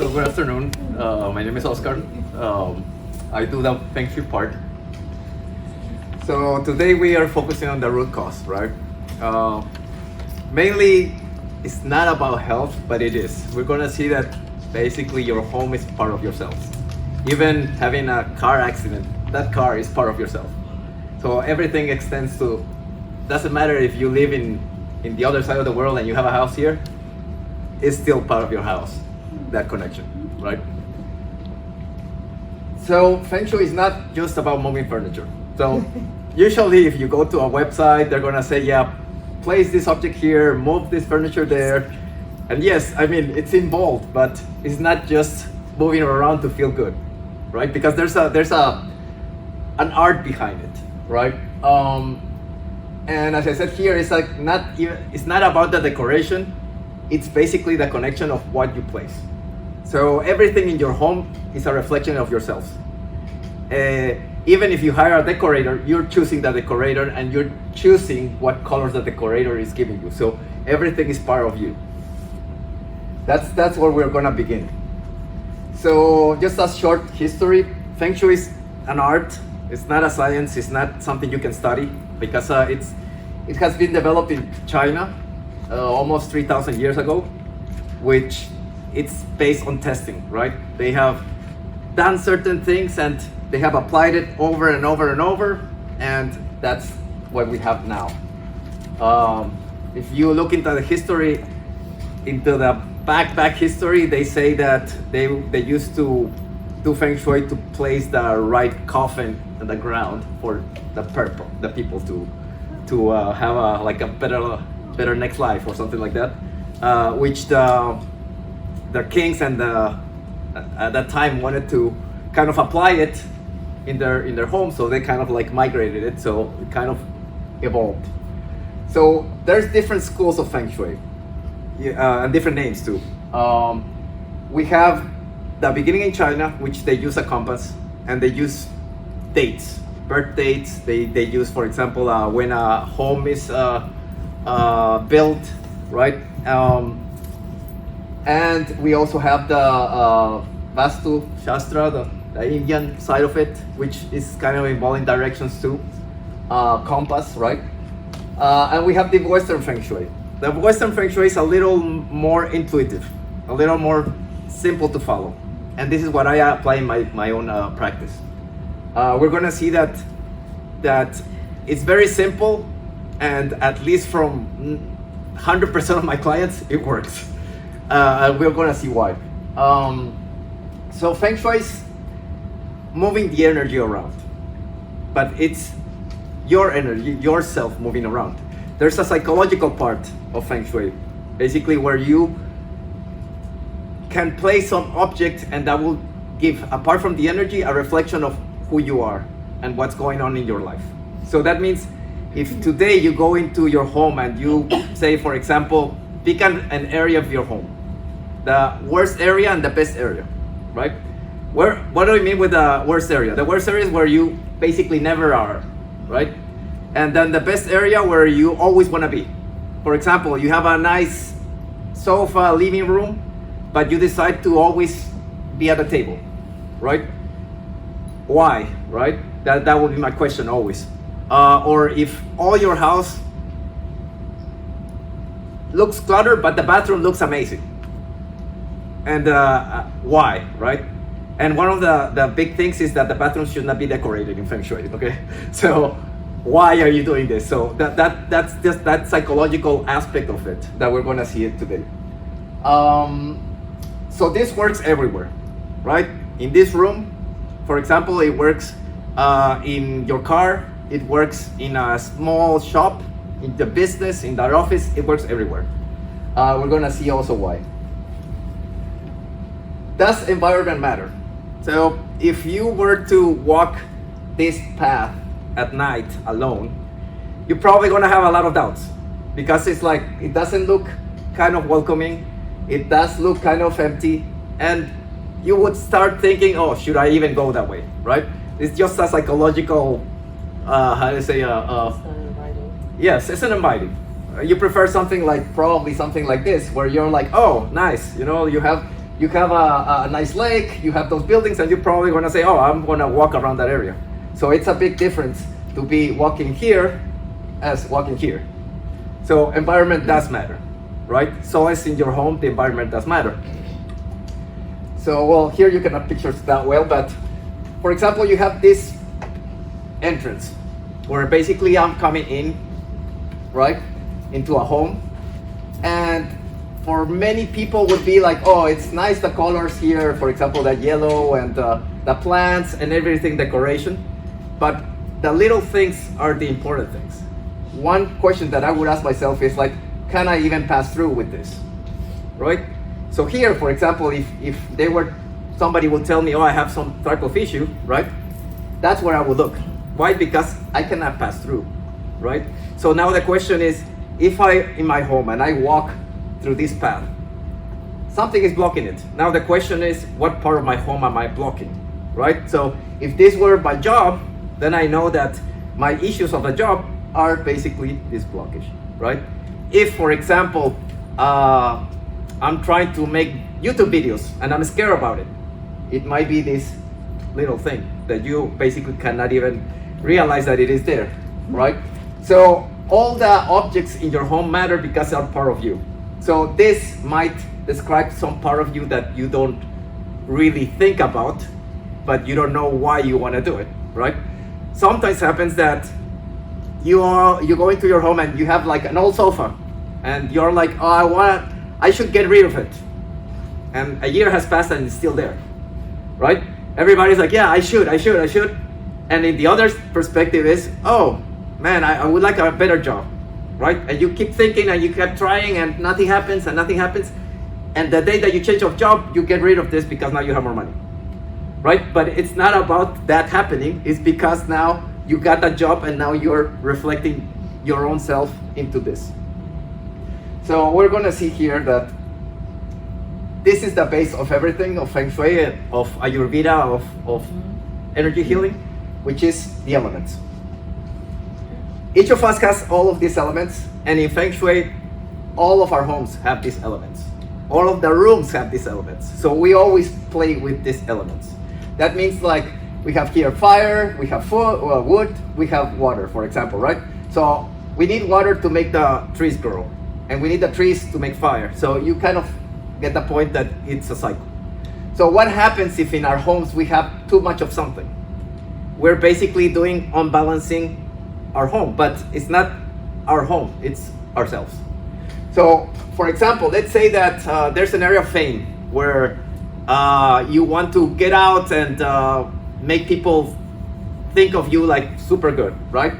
So good afternoon. My name is Oscar. I do the Feng Shui part. So today we are focusing on the root cause, right? Mainly, it's not about health, but it is. We're gonna see that basically your home is part of yourself. Even having a car accident, that car is part of yourself. So everything extends to, doesn't matter if you live in the other side of the world and you have a house here, it's still part of your house, that connection, right? So Feng Shui is not just about moving furniture. So usually if you go to a website, they're gonna say, yeah, place this object here, move this furniture there. And yes, I mean, it's involved, but it's not just moving around to feel good, right? Because there's an art behind it, right? And as I said here, it's like it's not about the decoration. It's basically the connection of what you place. So everything in your home is a reflection of yourself. Even if you hire a decorator, you're choosing the decorator and you're choosing what colors the decorator is giving you. So everything is part of you. That's where we're gonna begin. So just a short history, Feng Shui is an art. It's not a science, it's not something you can study because it has been developed in China almost 3,000 years ago, which it's based on testing, right? They have done certain things and they have applied it over and over and over, and that's what we have now. If you look into the history, into the back history, they say that they used to do Feng Shui to place the right coffin in the ground for the people to have a better next life or something like that, which the kings and at that time wanted to kind of apply it in their home, so they kind of like migrated it, so it kind of evolved. So there's different schools of Feng Shui, and different names too. We have the beginning in China, which they use a compass and they use dates, birth dates. They use, for example, when a home is built, right? And we also have the Vastu Shastra, the Indian side of it, which is kind of involving directions too, compass, right? And we have the Western Feng Shui. The Western Feng Shui is a little more intuitive, a little more simple to follow. And this is what I apply in my own practice. We're gonna see that it's very simple, and at least from 100% of my clients, it works. We're gonna see why. So Feng Shui is moving the energy around, but it's your energy, yourself moving around. There's a psychological part of Feng Shui, basically where you can place some object and that will give, apart from the energy, a reflection of who you are and what's going on in your life. So that means if today you go into your home and you say, for example, pick an area of your home, the worst area and the best area, right? What do I mean with the worst area? The worst area is where you basically never are, right? And then the best area where you always want to be. For example, you have a nice sofa, living room, but you decide to always be at the table, right? Why, right? That would be my question always. Or if all your house looks cluttered, but the bathroom looks amazing. And why, right? And one of the big things is that the bathroom should not be decorated in Feng Shui, okay? So why are you doing this? So that's just that psychological aspect of it that we're gonna see it today. So this works everywhere, right? In this room, for example, it works in your car, it works in a small shop, in the business, in the office, it works everywhere. We're gonna see also why. Does environment matter? So if you were to walk this path at night alone, you're probably gonna have a lot of doubts because it's like, it doesn't look kind of welcoming, it does look kind of empty, and you would start thinking, oh, should I even go that way, right? It's just a psychological, how do you say, It's not inviting. yes, it's an inviting. You prefer something like, probably something like this, where you're like, oh, nice, you know, you have you have a nice lake, you have those buildings, and you're probably gonna say, oh, I'm gonna walk around that area. So it's a big difference to be walking here as walking here. So environment does matter, right? So as in your home, the environment does matter. So, well, here you cannot picture that well, but for example, you have this entrance where basically I'm coming in, right, into a home. And for many people would be like, oh, it's nice the colors here, for example, the yellow and the plants and everything, decoration. But the little things are the important things. One question that I would ask myself is like, can I even pass through with this, right? So here, for example, if somebody would tell me, oh, I have some type of issue, right? That's where I would look. Why? Because I cannot pass through, right? So now the question is, if in my home and I walk through this path, something is blocking it. Now the question is, what part of my home am I blocking, right? So if this were my job, then I know that my issues of the job are basically this blockage, right? If, for example, I'm trying to make YouTube videos and I'm scared about it, it might be this little thing that you basically cannot even realize that it is there, right? So all the objects in your home matter because they're part of you. So this might describe some part of you that you don't really think about, but you don't know why you want to do it, right? Sometimes happens that you go into your home and you have like an old sofa and you're like, oh, I should get rid of it. And a year has passed and it's still there, right? Everybody's like, yeah, I should. And in the other perspective is, oh man, I would like a better job, right? And you keep thinking and you keep trying and nothing happens. And the day that you change of job, you get rid of this because now you have more money, right? But it's not about that happening. It's because now you got a job and now you're reflecting your own self into this. So we're gonna see here that this is the base of everything, of Feng Shui, of Ayurveda, of energy healing, which is the elements. Each of us has all of these elements, and in Feng Shui, all of our homes have these elements. All of the rooms have these elements. So we always play with these elements. That means like we have here fire, we have wood, we have water, for example, right? So we need water to make the trees grow, and we need the trees to make fire. So you kind of get the point that it's a cycle. So what happens if in our homes we have too much of something? We're basically doing unbalancing our home, but it's not our home, it's ourselves. So for example, let's say that there's an area of fame where you want to get out and make people think of you like super good, right?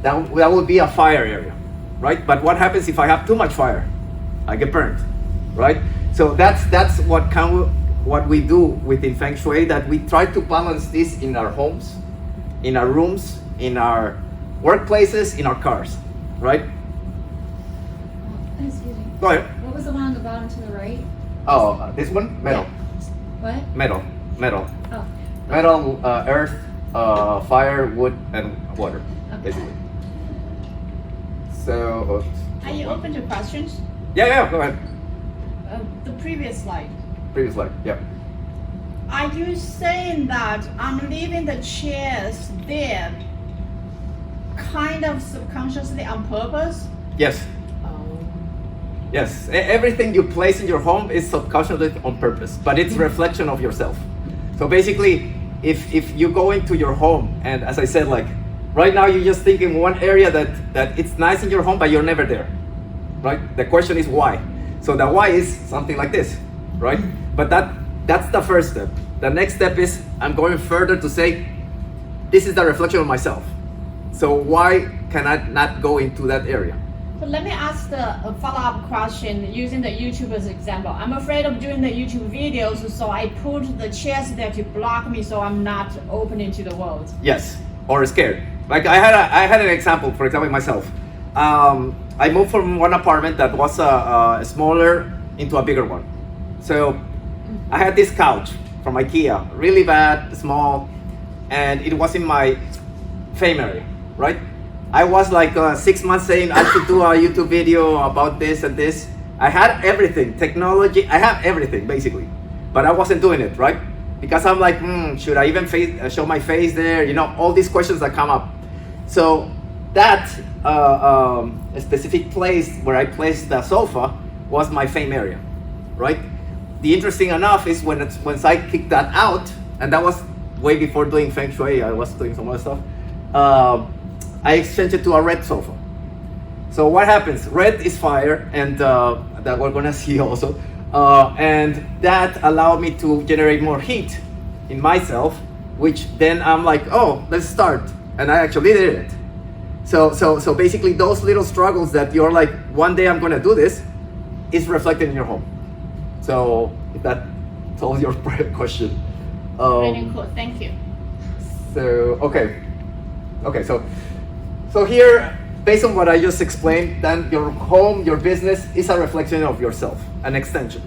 That would be a fire area, right? But what happens if I have too much fire? I get burned, right? So that's what we do within Feng Shui, that we try to balance this in our homes, in our rooms, in our workplaces, in our cars, right? Excuse me. Go ahead. What was the one on the bottom to the right? Oh, this one? Metal. What? Metal. Oh. Metal, earth, fire, wood, and water, Okay. basically. So, Are you open to questions? yeah, go ahead. The previous slide. Previous slide, yeah. Are you saying that I'm leaving the chairs there kind of subconsciously on purpose? Yes. Yes, everything you place in your home is subconsciously on purpose, but it's a reflection of yourself. So basically, if you go into your home, and as I said, like right now you're just thinking one area that it's nice in your home, but you're never there, right? The question is why. So the why is something like this, right? But that's the first step. The next step is I'm going further to say, this is the reflection of myself. So why can I not go into that area? So let me ask a follow-up question using the YouTube as example. I'm afraid of doing the YouTube videos, so I put the chairs there to block me so I'm not opening to the world. Yes, or scared. Like I had an example, for example, myself. I moved from one apartment that was smaller into a bigger one. So I had this couch from IKEA, really bad, small, and it was in my fame area, right? I was like 6 months saying I should do a YouTube video about this and this. I had everything, technology, I have everything basically. but I wasn't doing it, right? Because I'm like, should I even show my face there? You know, all these questions that come up. So that specific place where I placed the sofa was my fame area, right? The interesting enough is once I kicked that out, and that was way before doing Feng Shui, I was doing some other stuff, I exchanged it to a red sofa. So what happens? Red is fire, and that we're gonna see also. And that allowed me to generate more heat in myself, which then I'm like, oh, let's start. And I actually did it. So basically those little struggles that you're like, one day I'm gonna do this, is reflected in your home. So if that solves your question. Very cool. Thank you. So, so here, based on what I just explained, then your home, your business is a reflection of yourself, an extension.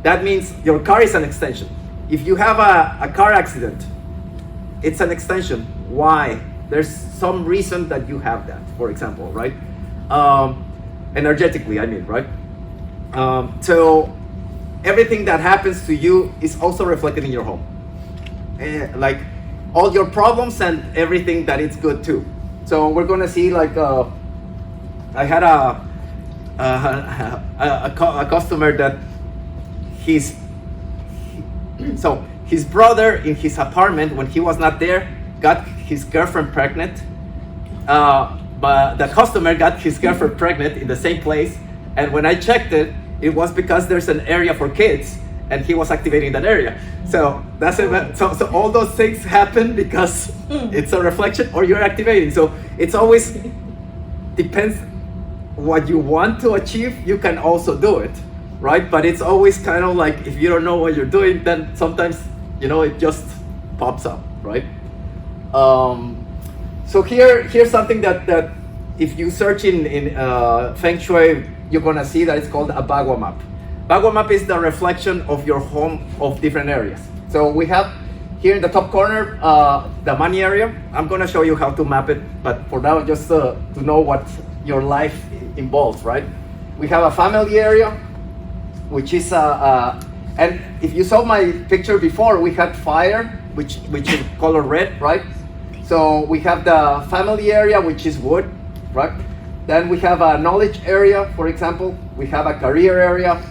That means your car is an extension. If you have a car accident, it's an extension. Why? There's some reason that you have that, for example, right? Energetically, I mean, right? So everything that happens to you is also reflected in your home. Like all your problems and everything that it's good too. So we're gonna see like I had a customer that his brother in his apartment, when he was not there, got his girlfriend pregnant. But the customer got his girlfriend pregnant in the same place, and when I checked it, it was because there's an area for kids, and he was activating that area. So that's it. So all those things happen because it's a reflection, or you're activating. So it's always depends what you want to achieve. You can also do it, right? But it's always kind of like if you don't know what you're doing, then sometimes it just pops up, right? So here's something that if you search in Feng Shui, you're gonna see that it's called a Bagua map. Bagua map is the reflection of your home of different areas. So we have here in the top corner the money area. I'm gonna show you how to map it, but for now just to know what your life involves, right? We have a family area, which is and if you saw my picture before, we had fire, which is color red, right? So we have the family area, which is wood, right? Then we have a knowledge area, for example. We have a career area.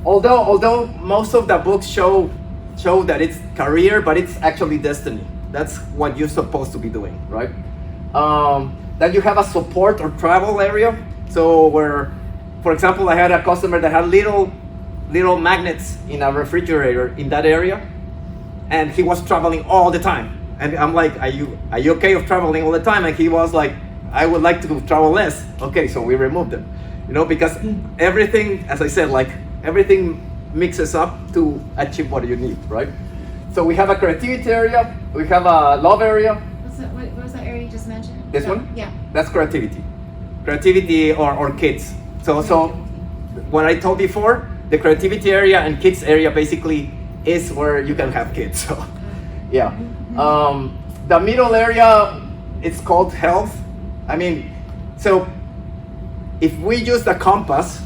Although most of the books show that it's career, but it's actually destiny. That's what you're supposed to be doing, right? Then you have a support or travel area. So where, for example, I had a customer that had little magnets in a refrigerator in that area, and he was traveling all the time. And I'm like, are you okay with traveling all the time? And he was like, I would like to travel less. Okay, so we removed them, because everything, as I said, like everything mixes up to achieve what you need, right? So we have a creativity area, we have a love area. What was that area you just mentioned? This one? Yeah. That's creativity or kids. So what I told before, the creativity area and kids area basically is where you can have kids. So yeah. The middle area, it's called health. I mean, so if we use the compass,